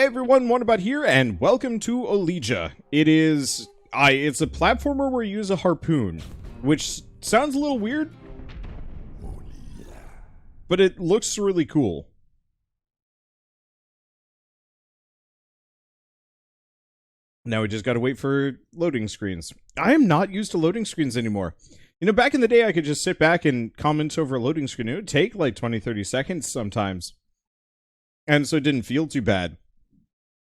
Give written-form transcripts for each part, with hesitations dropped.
Everyone, Wonderbat here, and welcome to Olija. It's a platformer where you use a harpoon, which sounds a little weird, but it looks really cool. Now we just gotta wait for loading screens. I am not used to loading screens anymore. You know, back in the day, I could just sit back and comment over a loading screen. It would take like 20-30 seconds sometimes. And so it didn't feel too bad.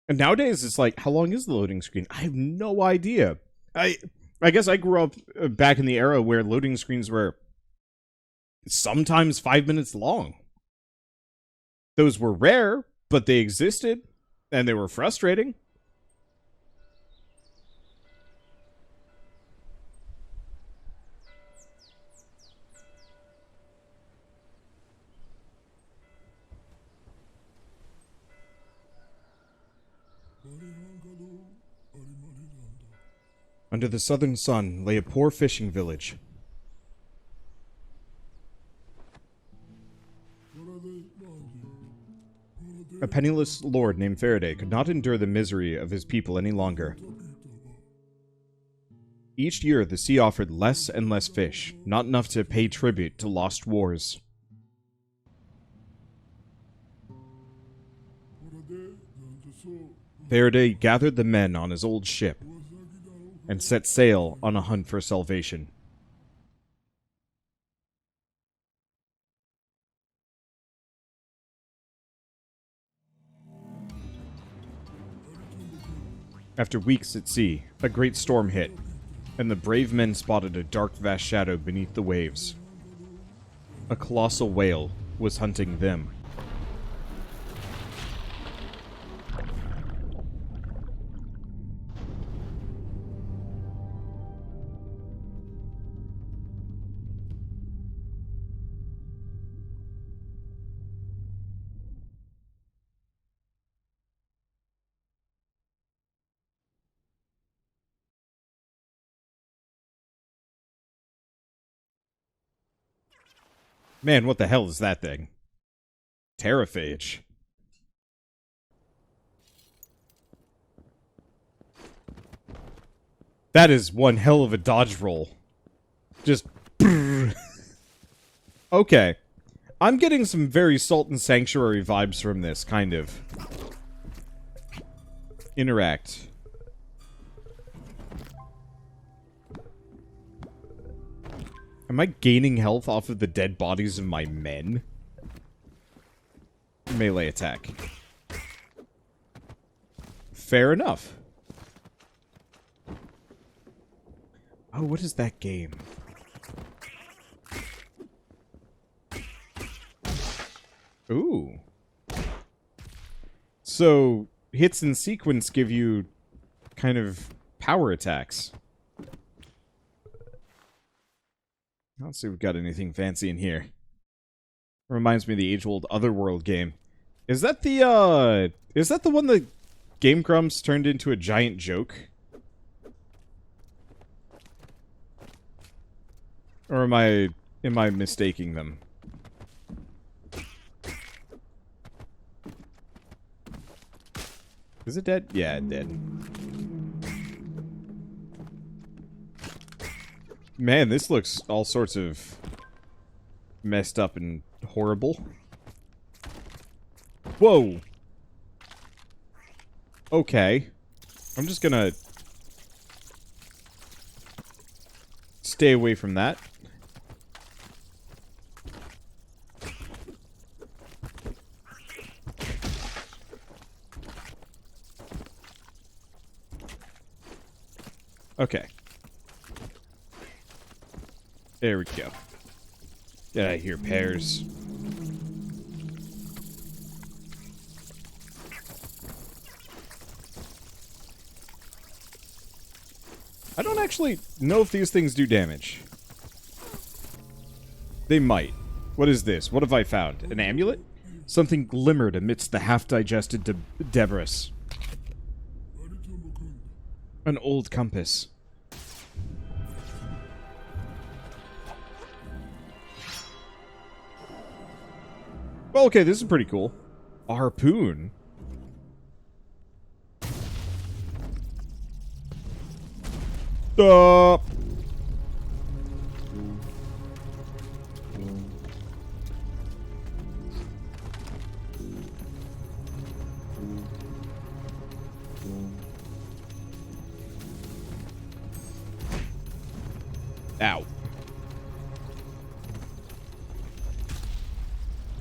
And nowadays, it's like, how long is the loading screen? I have no idea. I guess I grew up back in the era where loading screens were sometimes 5 minutes long. Those were rare, but they existed, and they were frustrating. Under the southern sun lay a poor fishing village. A penniless lord named Faraday could not endure the misery of his people any longer. Each year, the sea offered less and less fish, not enough to pay tribute to lost wars. Faraday gathered the men on his old ship and set sail on a hunt for salvation. After weeks at sea, a great storm hit, and the brave men spotted a dark, vast shadow beneath the waves. A colossal whale was hunting them. Man, what the hell is that thing? Terraphage. That is one hell of a dodge roll. Just... Okay. I'm getting some very Salt and Sanctuary vibes from this, kind of. Interact. Am I gaining health off of the dead bodies of my men? Melee attack. Fair enough. Oh, what is that game? Ooh. So, hits in sequence give you kind of power attacks. Let's see if we've got anything fancy in here. Reminds me of the age-old Otherworld game. Is that the one that Game Grumps turned into a giant joke? Or am I mistaking them? Is it dead? Yeah, it did. Man, this looks all sorts of messed up and horrible. Whoa! Okay. I'm just gonna stay away from that. Okay. There we go. Get out of here, pears. I don't actually know if these things do damage. They might. What is this? What have I found? An amulet? Something glimmered amidst the half-digested debris. An old compass. Well, okay, this is pretty cool. A harpoon. Uh. Ow.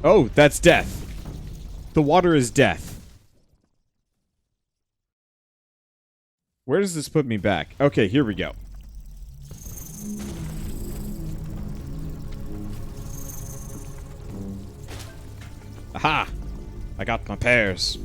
Oh, that's death. The water is death. Where does this put me back? Okay, here we go. Aha! I got my pears.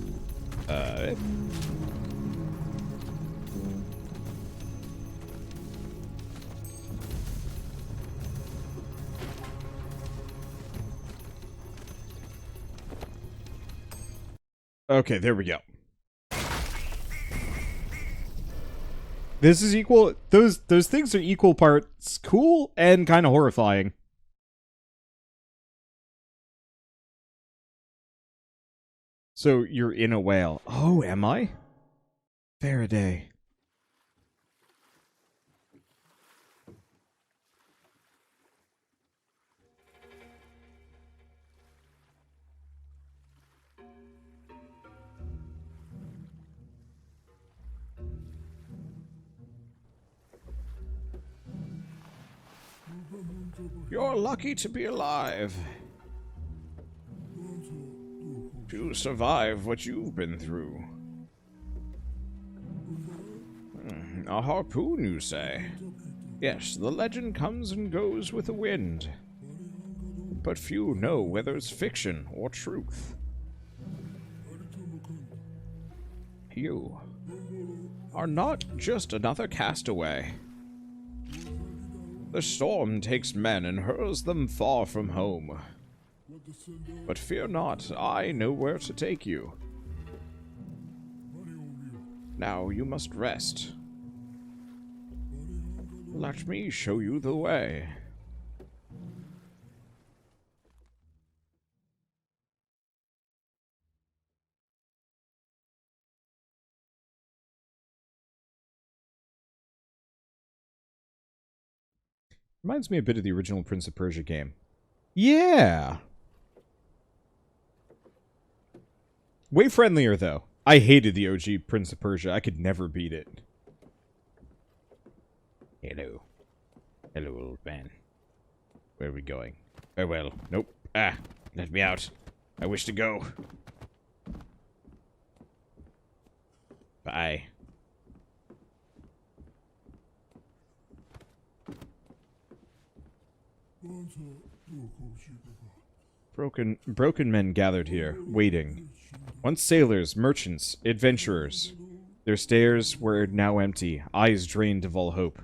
Okay, there we go. This is equal. Those things are equal parts cool and kind of horrifying. So you're in a whale. Oh, am I? Faraday. You're lucky to be alive. To survive what you've been through. A harpoon, you say? Yes, the legend comes and goes with the wind. But few know whether it's fiction or truth. You are not just another castaway. The storm takes men and hurls them far from home. But fear not, I know where to take you. Now you must rest. Let me show you the way. Reminds me a bit of the original Prince of Persia game. Yeah! Way friendlier, though. I hated the OG Prince of Persia. I could never beat it. Hello. Hello, old man. Where are we going? Farewell. Nope. Ah, let me out. I wish to go. Bye. Broken men gathered here, waiting. Once sailors, merchants, adventurers. Their stares were now empty, eyes drained of all hope.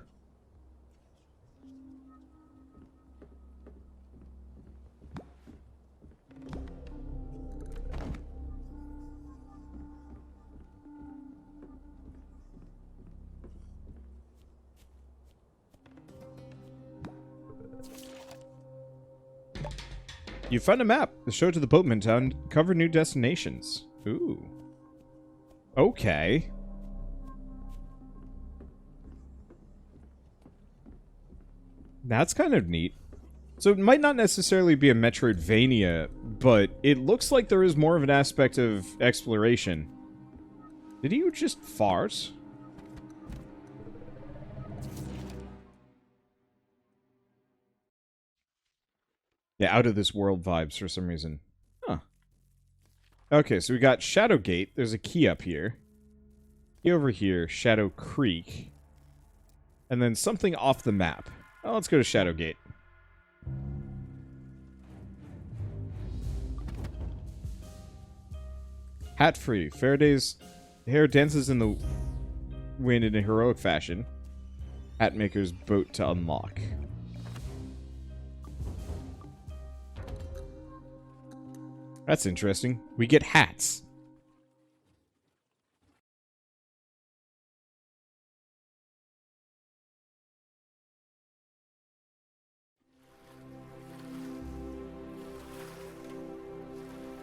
You found a map. The show to the boatman to uncover new destinations. Ooh. Okay. That's kind of neat. So it might not necessarily be a Metroidvania, but it looks like there is more of an aspect of exploration. Did you just fart? Yeah, out of this world vibes for some reason. Huh. Okay, so we got Shadowgate. There's a key up here. Key over here, Shadow Creek. And then something off the map. Oh, let's go to Shadowgate. Hat free. Faraday's hair dances in the wind in a heroic fashion. Hatmaker's boat to unlock. That's interesting. We get hats.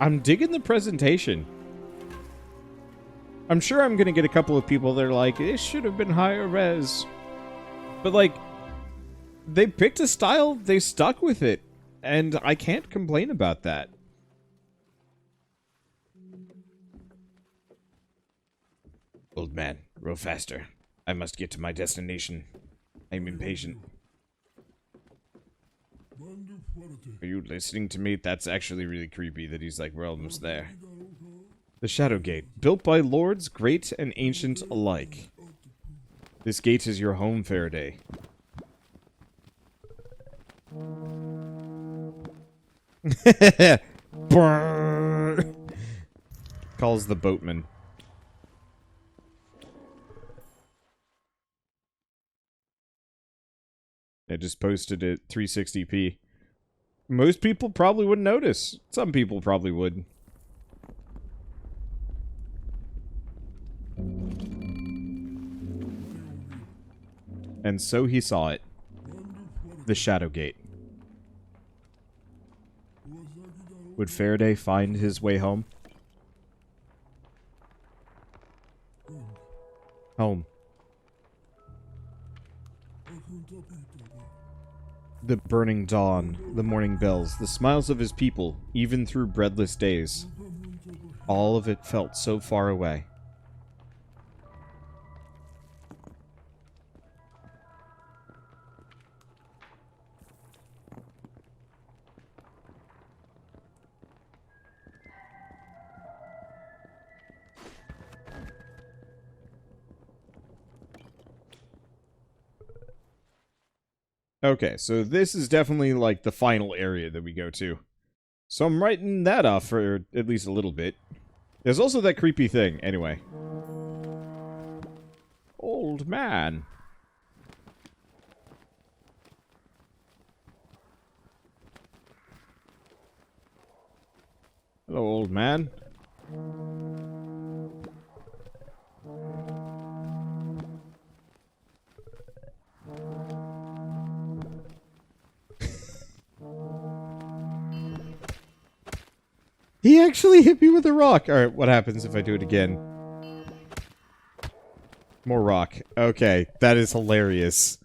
I'm digging the presentation. I'm sure I'm going to get a couple of people that are like, this should have been higher res. But, like, they picked a style, they stuck with it, and I can't complain about that. Old man, row faster. I must get to my destination. I'm impatient. Are you listening to me? That's actually really creepy that he's like, we're almost there. The Shadow Gate, built by lords, great and ancient alike. This gate is your home, Faraday. Calls the boatman. I just posted it 360p. Most people probably wouldn't notice. Some people probably would. And so he saw it. The Shadow Gate. Would Faraday find his way home? Home. The burning dawn, the morning bells, the smiles of his people, even through breadless days. All of it felt so far away. Okay, so this is definitely, like, the final area that we go to. So I'm writing that off for at least a little bit. There's also that creepy thing, anyway. Old man. Hello, old man. He actually hit me with a rock. Alright, what happens if I do it again? More rock. Okay, that is hilarious.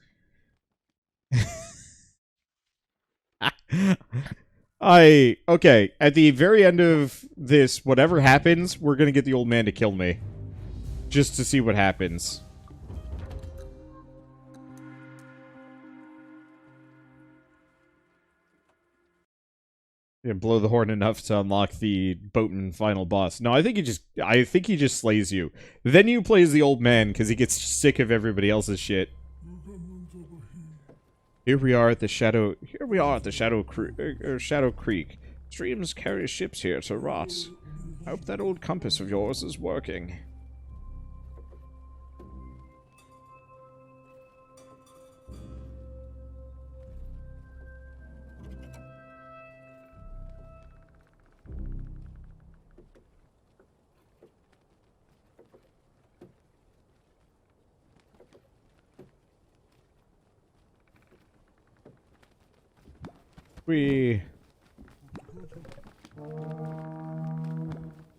Okay, at the very end of this, whatever happens, we're gonna get the old man to kill me. Just to see what happens. Yeah, blow the horn enough to unlock the boatman final boss. No, I think he just slays you. Then you play as the old man because he gets sick of everybody else's shit. Here we are at the Shadow Creek. Streams carry ships here to rot. I hope that old compass of yours is working. You're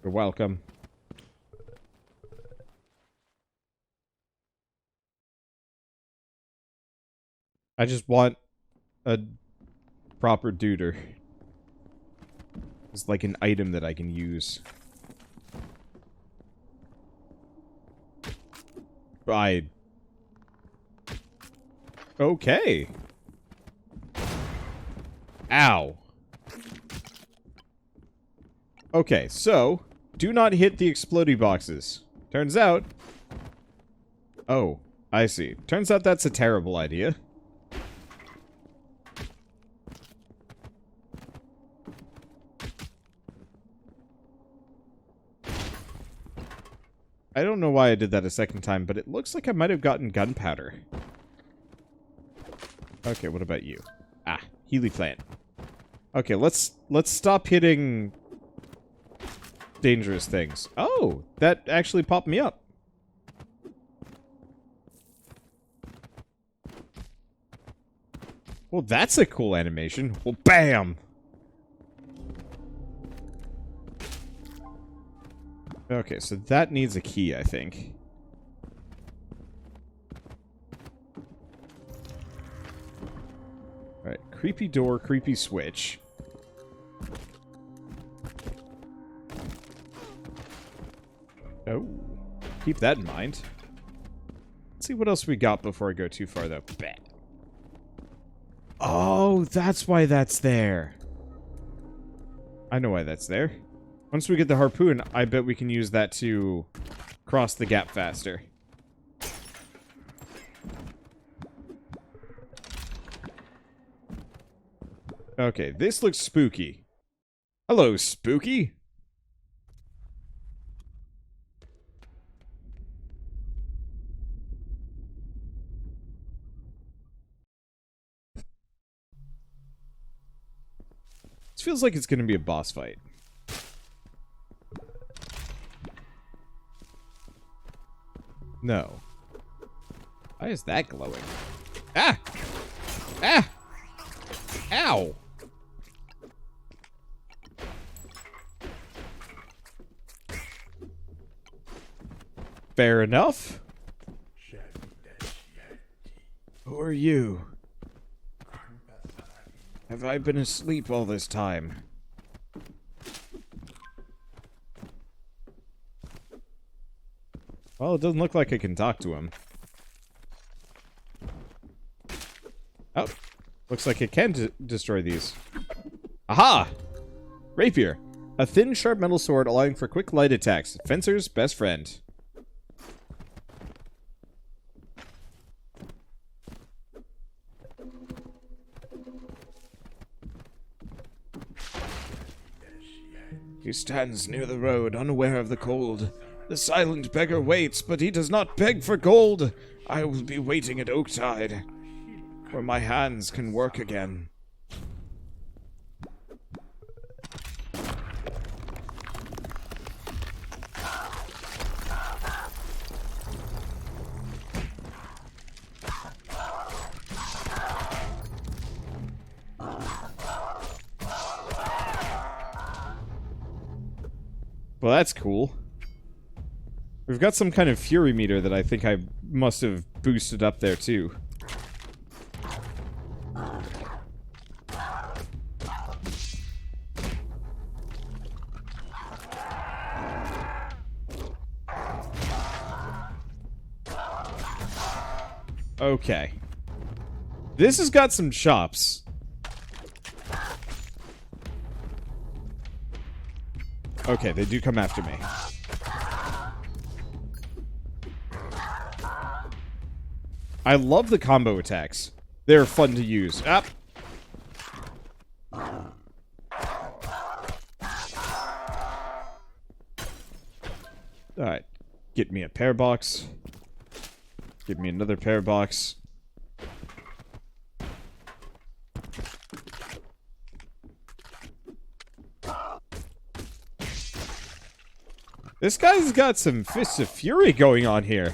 welcome. I just want a proper duder. It's like an item that I can use. Okay. Ow. Okay, so, do not hit the explodey boxes. Turns out... Oh, I see. Turns out that's a terrible idea. I don't know why I did that a second time, but it looks like I might have gotten gunpowder. Okay, what about you? Ah, Healy plant. Okay, let's stop hitting dangerous things. Oh, that actually popped me up. Well, that's a cool animation. Well, bam! Okay, so that needs a key, I think. Creepy door, creepy switch. Oh. Keep that in mind. Let's see what else we got before I go too far, though. Bah. Oh, that's why that's there. I know why that's there. Once we get the harpoon, I bet we can use that to cross the gap faster. Okay, this looks spooky. Hello, spooky. This feels like it's going to be a boss fight. No. Why is that glowing? Ah! Ah! Ow! Fair enough. Who are you? Have I been asleep all this time? Well, it doesn't look like I can talk to him. Oh, looks like it can destroy these. Aha! Rapier. A thin, sharp metal sword allowing for quick light attacks. Fencer's best friend. He stands near the road, unaware of the cold. The silent beggar waits, but he does not beg for gold. I will be waiting at Oaktide, where my hands can work again. Well, that's cool. We've got some kind of fury meter that I think I must have boosted up there, too. Okay. This has got some chops. Okay, they do come after me. I love the combo attacks. They're fun to use. Ah. Alright. Get me a pear box. Give me another pear box. This guy's got some Fists of Fury going on here.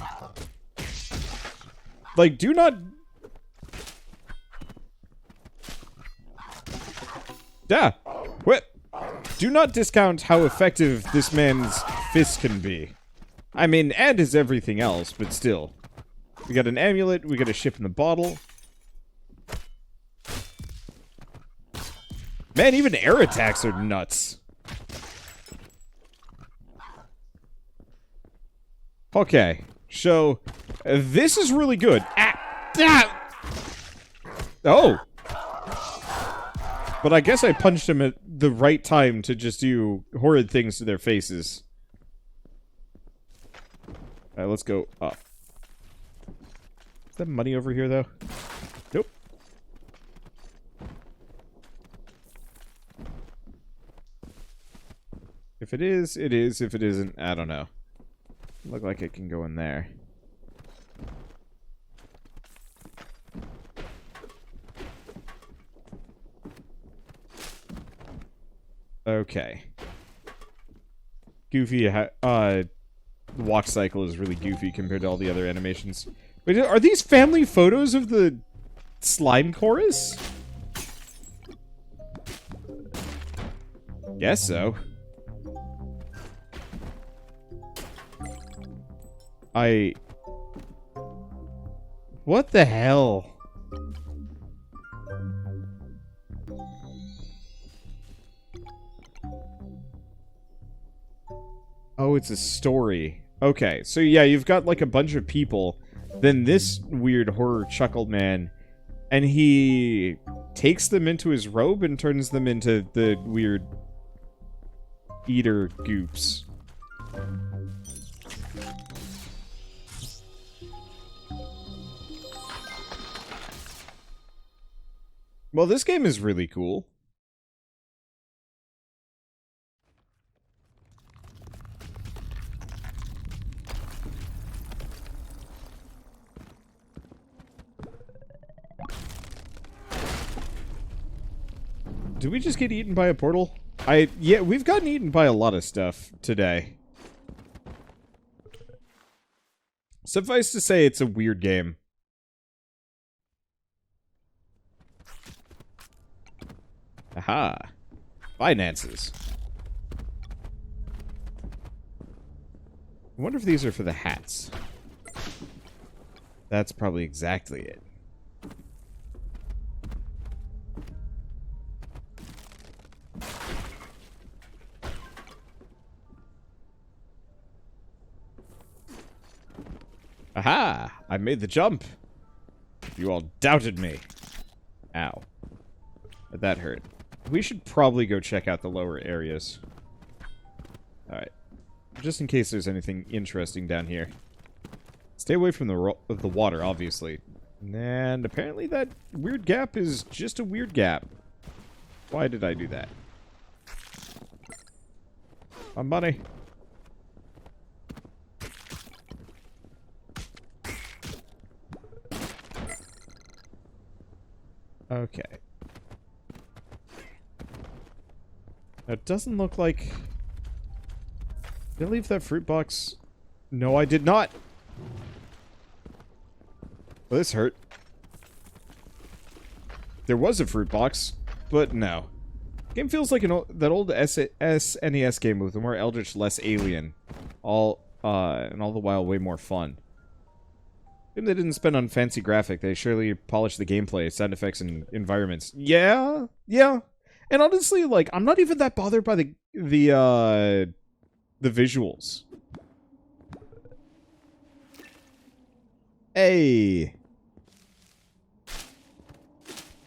Like, do not... Yeah. What? Do not discount how effective this man's fist can be. I mean, and is everything else, but still. We got an amulet, we got a ship in the bottle. Man, even air attacks are nuts. Okay, so this is really good. Oh. But I guess I punched him at the right time to just do horrid things to their faces. Alright, let's go up. Is that money over here, though? Nope. If it is, it is. If it isn't, I don't know. Look like it can go in there. Okay. Goofy, walk cycle is really goofy compared to all the other animations. Wait, are these family photos of the slime chorus? Guess so. What the hell? Oh, it's a story. Okay, so yeah, you've got like a bunch of people. Then this weird horror chuckle man, and he takes them into his robe and turns them into the weird eater goops. Well, this game is really cool. Did we just get eaten by a portal? Yeah, we've gotten eaten by a lot of stuff today. Suffice to say, it's a weird game. Aha. Finances. I wonder if these are for the hats. That's probably exactly it. Aha! I made the jump. You all doubted me. Ow. That hurt. We should probably go check out the lower areas. Alright. Just in case there's anything interesting down here. Stay away from the water, obviously. And apparently that weird gap is just a weird gap. Why did I do that? My money. Okay. It doesn't look like... Did I leave that fruit box? No, I did not! Well, this hurt. There was a fruit box, but no. Game feels like that old SNES game with more eldritch, less alien. And all the while way more fun. Game they didn't spend on fancy graphic, they surely polished the gameplay, sound effects, and environments. Yeah, yeah. And honestly, like, I'm not even that bothered by the visuals. Hey.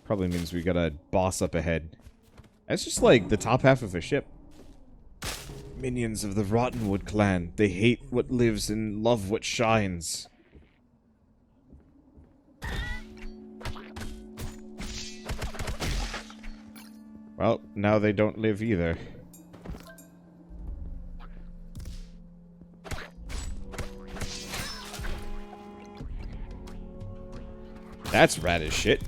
Probably means we got a boss up ahead. That's just like the top half of a ship. Minions of the Rottenwood clan. They hate what lives and love what shines. Well, now they don't live either. That's rad as shit.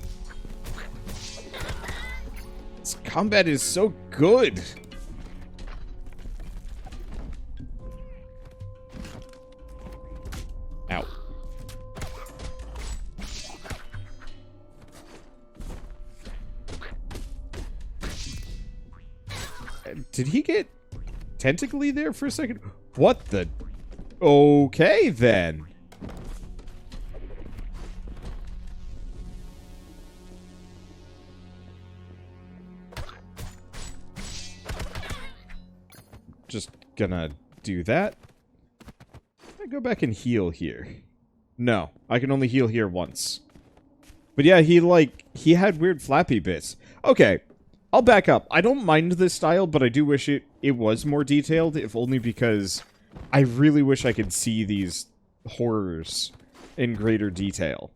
This combat is so good. Ow. Did he get tentacly there for a second? What the? Okay, then. Just gonna do that. I go back and heal here. No, I can only heal here once. But yeah, he had weird flappy bits. Okay. I'll back up. I don't mind this style, but I do wish it was more detailed, if only because I really wish I could see these horrors in greater detail.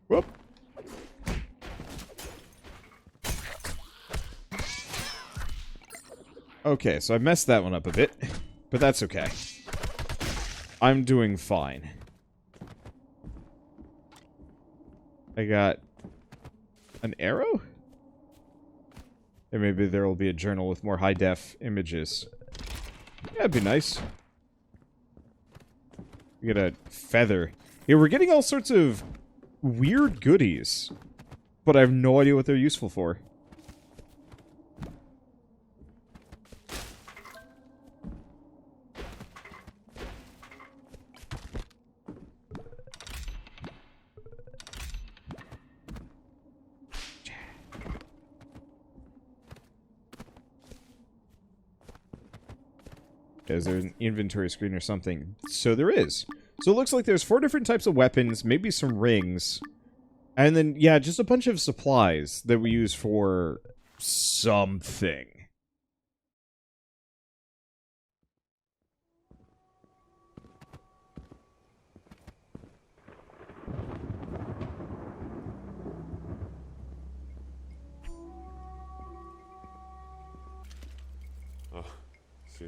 Whoop. Okay, so I messed that one up a bit, but that's okay. I'm doing fine. I got an arrow? And maybe there will be a journal with more high-def images. Yeah, that'd be nice. We get a feather. Yeah, we're getting all sorts of weird goodies, but I have no idea what they're useful for. Is there an inventory screen or something? So there is. So it looks like there's 4 different types of weapons, maybe some rings, and then, yeah, just a bunch of supplies that we use for something.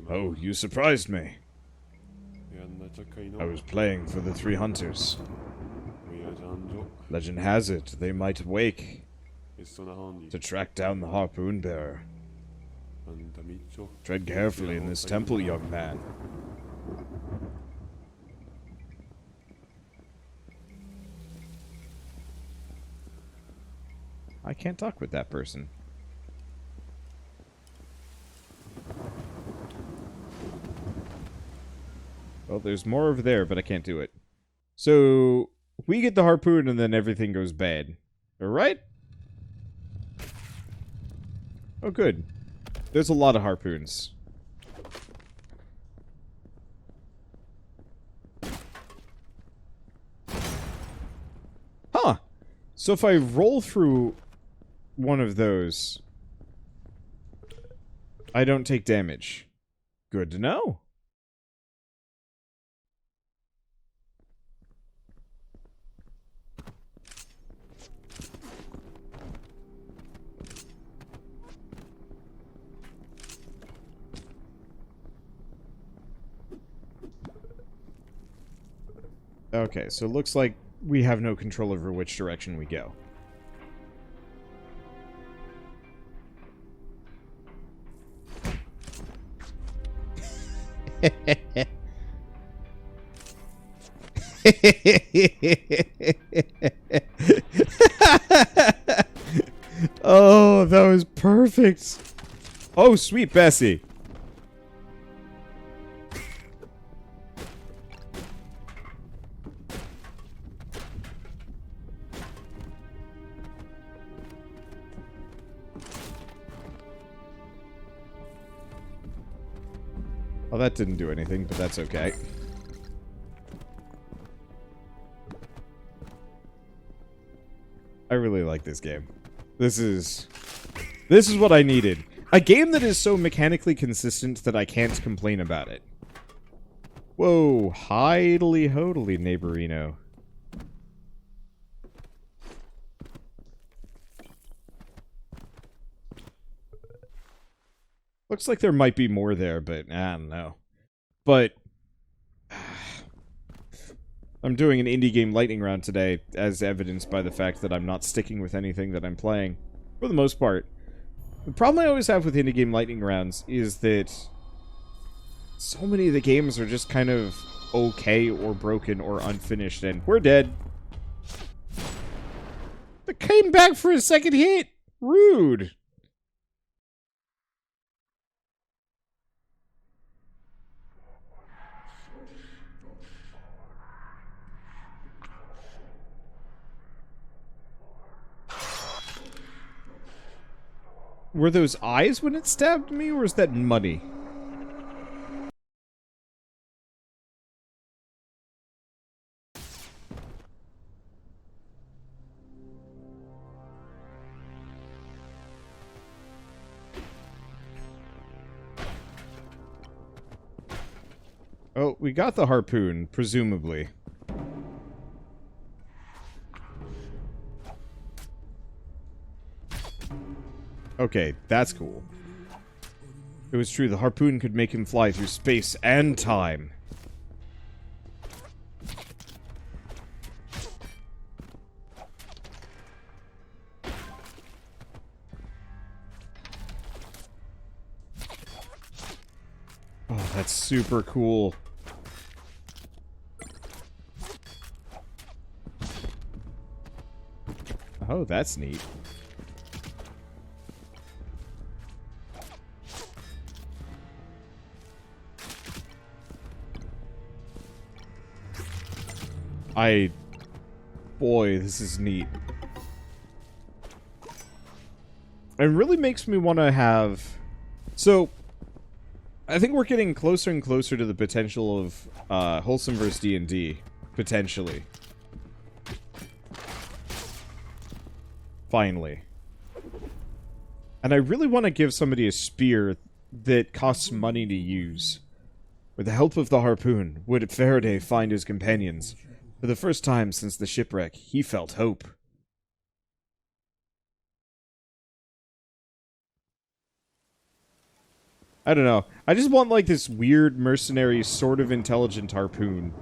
Oh, you surprised me. I was playing for the 3 hunters. Legend has it, they might wake to track down the harpoon bearer. Tread carefully in this temple, young man. I can't talk with that person. Well, there's more over there, but I can't do it. So, we get the harpoon and then everything goes bad. Alright? Oh, good. There's a lot of harpoons. Huh! So if I roll through one of those, I don't take damage. Good to know. Okay, so it looks like we have no control over which direction we go. Oh, that was perfect. Oh, sweet Bessie. Well, that didn't do anything, but that's okay. I really like this game. This is what I needed. A game that is so mechanically consistent that I can't complain about it. Whoa, hidely hodily, neighborino. Looks like there might be more there, but I don't know. But I'm doing an indie game lightning round today, as evidenced by the fact that I'm not sticking with anything that I'm playing, for the most part. The problem I always have with indie game lightning rounds is that so many of the games are just kind of okay or broken or unfinished, and we're dead. They came back for a second hit! Rude! Were those eyes when it stabbed me, or is that money? Oh, we got the harpoon, presumably. Okay, that's cool. It was true, the harpoon could make him fly through space and time. Oh, that's super cool. Oh, that's neat. Boy, this is neat. It really makes me want to have... So, I think we're getting closer and closer to the potential of wholesome versus D&D, potentially. Finally. And I really want to give somebody a spear that costs money to use. With the help of the harpoon, would Faraday find his companions? For the first time since the shipwreck, he felt hope. I don't know. I just want, like, this weird, mercenary, sort of intelligent harpoon.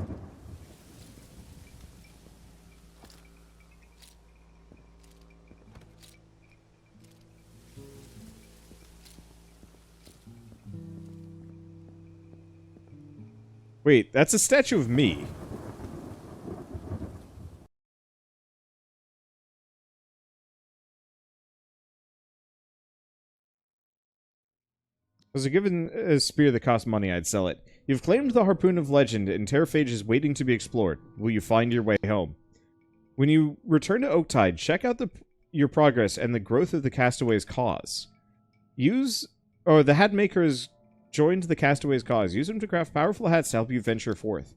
Wait, that's a statue of me. Was it given a spear that cost money, I'd sell it. You've claimed the Harpoon of Legend, and Terraphage is waiting to be explored. Will you find your way home? When you return to Oaktide, check out your progress and the growth of the castaways' cause. The hat maker has joined the castaways' cause. Use them to craft powerful hats to help you venture forth.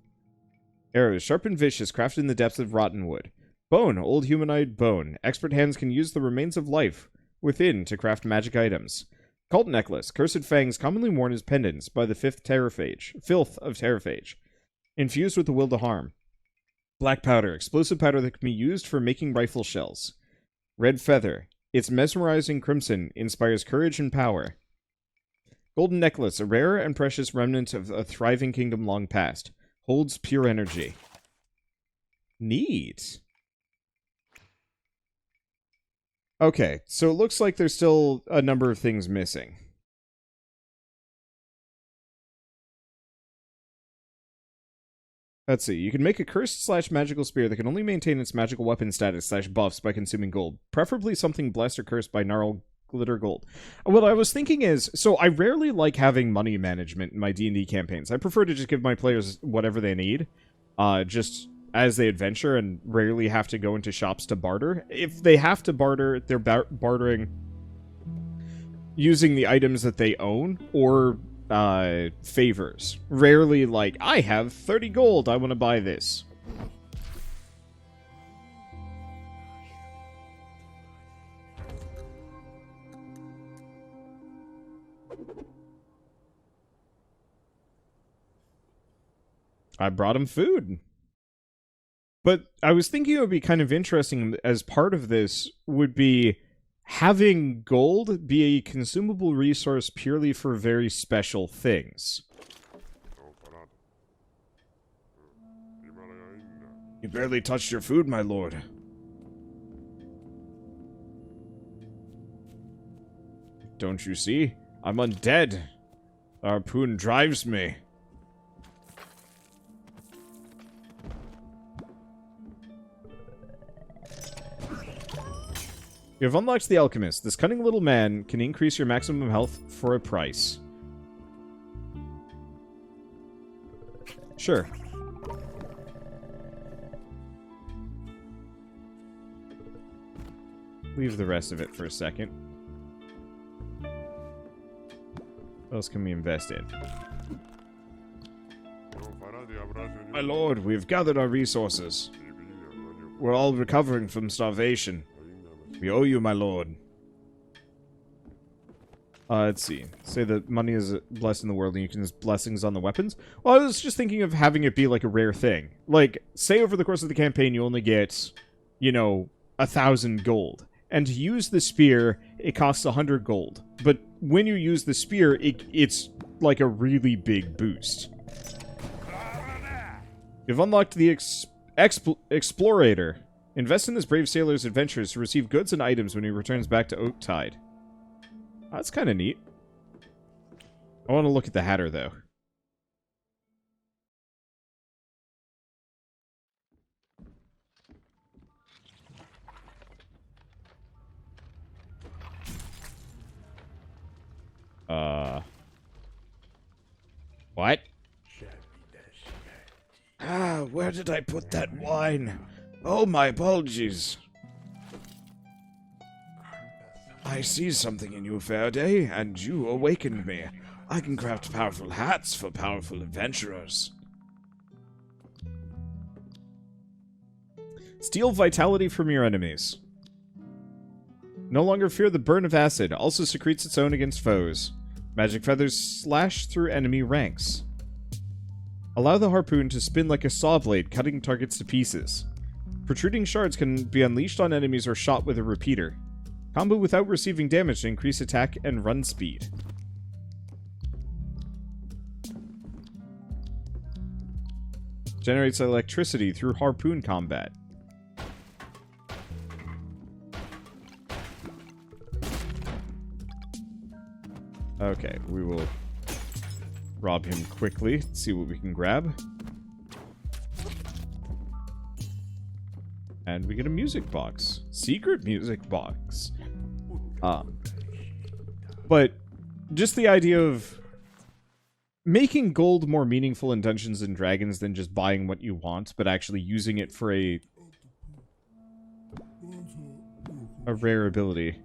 Arrows, sharp and vicious, crafted in the depths of rotten wood. Bone, old humanoid bone. Expert hands can use the remains of life within to craft magic items. Cult necklace, cursed fangs commonly worn as pendants by the filth of Terraphage, infused with the will to harm. Black powder, explosive powder that can be used for making rifle shells. Red feather, its mesmerizing crimson inspires courage and power. Golden necklace, a rare and precious remnant of a thriving kingdom long past, holds pure energy. Neat. Okay, so it looks like there's still a number of things missing. Let's see. You can make a cursed/magical spear that can only maintain its magical weapon status/buffs by consuming gold. Preferably something blessed or cursed by gnarled glitter gold. What I was thinking is, so I rarely like having money management in my D&D campaigns. I prefer to just give my players whatever they need, just as they adventure, and rarely have to go into shops to barter. If they have to barter, they're bartering using the items that they own, or favors. Rarely like, I have 30 gold, I want to buy this. I brought him food. But I was thinking it would be kind of interesting as part of this would be having gold be a consumable resource purely for very special things. You barely touched your food, my lord. Don't you see? I'm undead. The harpoon drives me. You have unlocked the Alchemist. This cunning little man can increase your maximum health for a price. Sure. Leave the rest of it for a second. What else can we invest in? My lord, we have gathered our resources. We're all recovering from starvation. We owe you, my lord. Let's see. Say that money is blessed in the world and you can use blessings on the weapons. Well, I was just thinking of having it be like a rare thing. Like, say over the course of the campaign you only get, you know, 1,000 gold. And to use the spear, it costs 100 gold. But when you use the spear, it's like a really big boost. You've unlocked the Explorator. Invest in this brave sailor's adventures to receive goods and items when he returns back to Oaktide. That's kind of neat. I want to look at the Hatter, though. What? Where did I put that wine? Oh, my apologies. I see something in you, Faraday, and you awakened me. I can craft powerful hats for powerful adventurers. Steal vitality from your enemies. No longer fear the burn of acid. Also secretes its own against foes. Magic feathers slash through enemy ranks. Allow the harpoon to spin like a saw blade, cutting targets to pieces. Protruding shards can be unleashed on enemies or shot with a repeater. Combo without receiving damage to increase attack and run speed. Generates electricity through harpoon combat. Okay, we will rob him quickly, see what we can grab. And we get a music box. Secret music box. But just the idea of making gold more meaningful in Dungeons and Dragons than just buying what you want, but actually using it for a rare ability.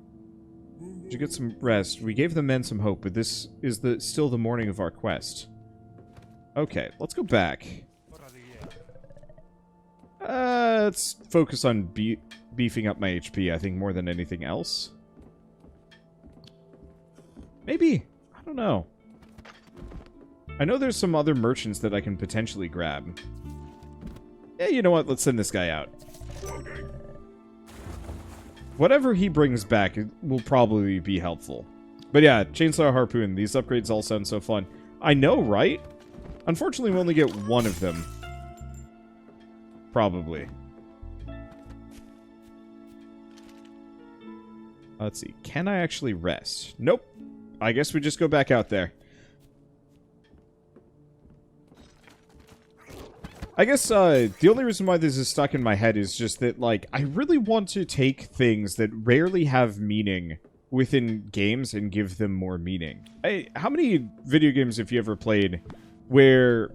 Did you get some rest? We gave the men some hope, but this is still the morning of our quest. Okay, let's go back. Let's focus on beefing up my HP, I think, more than anything else. Maybe. I don't know. I know there's some other merchants that I can potentially grab. Yeah, you know what? Let's send this guy out. Whatever he brings back will probably be helpful. But yeah, Chainsaw Harpoon. These upgrades all sound so fun. I know, right? Unfortunately, we only get one of them. Probably. Let's see. Can I actually rest? Nope. I guess we just go back out there. I guess the only reason why this is stuck in my head is just that, like, I really want to take things that rarely have meaning within games and give them more meaning. How many video games have you ever played where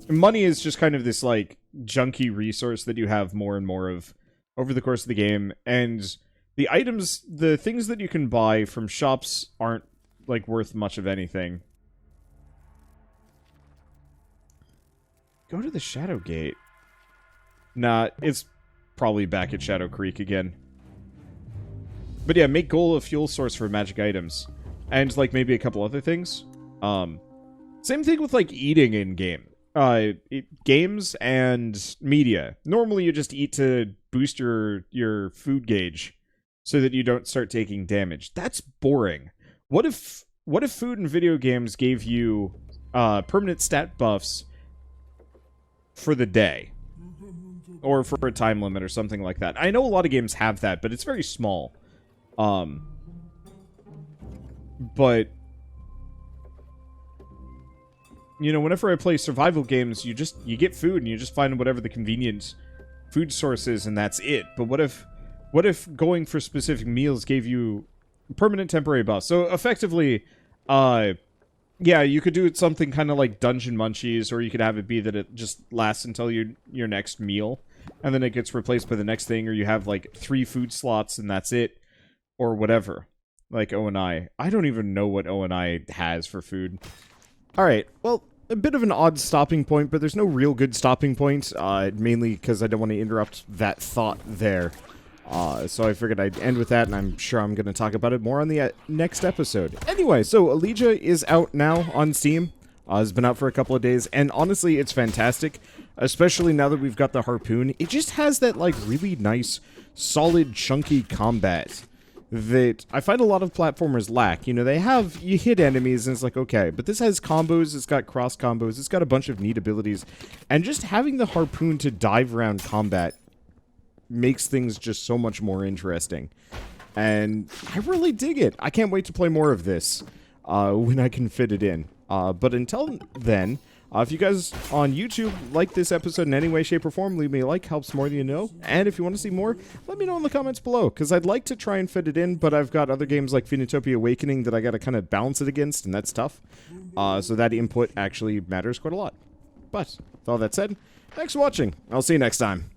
money is just kind of this, like, junky resource that you have more and more of over the course of the game, and the items, the things that you can buy from shops aren't, like, worth much of anything? Go to the Shadow Gate. Nah, it's probably back at Shadow Creek again. But yeah, make gold a fuel source for magic items. And, like, maybe a couple other things. Same thing with, like, eating in-game. Games and media. Normally you just eat to boost your food gauge so that you don't start taking damage. That's boring. What if food in video games gave you permanent stat buffs for the day, or for a time limit or something like that? I know a lot of games have that, but it's very small. But you know, whenever I play survival games, you get food and you just find whatever the convenient food source is, and that's it. But what if going for specific meals gave you permanent temporary buffs? So effectively, yeah, you could do it something kind of like Dungeon Munchies, or you could have it be that it just lasts until your next meal, and then it gets replaced by the next thing, or you have like 3 food slots and that's it, or whatever. Like O&I. I don't even know what O&I has for food. Alright, well, a bit of an odd stopping point, but there's no real good stopping point, mainly because I don't want to interrupt that thought there. So I figured I'd end with that, and I'm sure I'm going to talk about it more on the next episode. Anyway, so Olija is out now on Steam. It's been out for a couple of days, and honestly, it's fantastic. Especially now that we've got the harpoon. It just has that, like, really nice, solid, chunky combat that I find a lot of platformers lack. You know, you hit enemies, and it's like, okay, but this has combos, it's got cross combos, it's got a bunch of neat abilities, and just having the harpoon to dive around combat makes things just so much more interesting. And I really dig it. I can't wait to play more of this when I can fit it in. But until then, if you guys on YouTube like this episode in any way, shape, or form, leave me a like. Helps more than you know. And if you want to see more, let me know in the comments below, because I'd like to try and fit it in, but I've got other games like Phoenotopia Awakening that I got to kind of balance it against, and that's tough. So that input actually matters quite a lot. But with all that said, thanks for watching. I'll see you next time.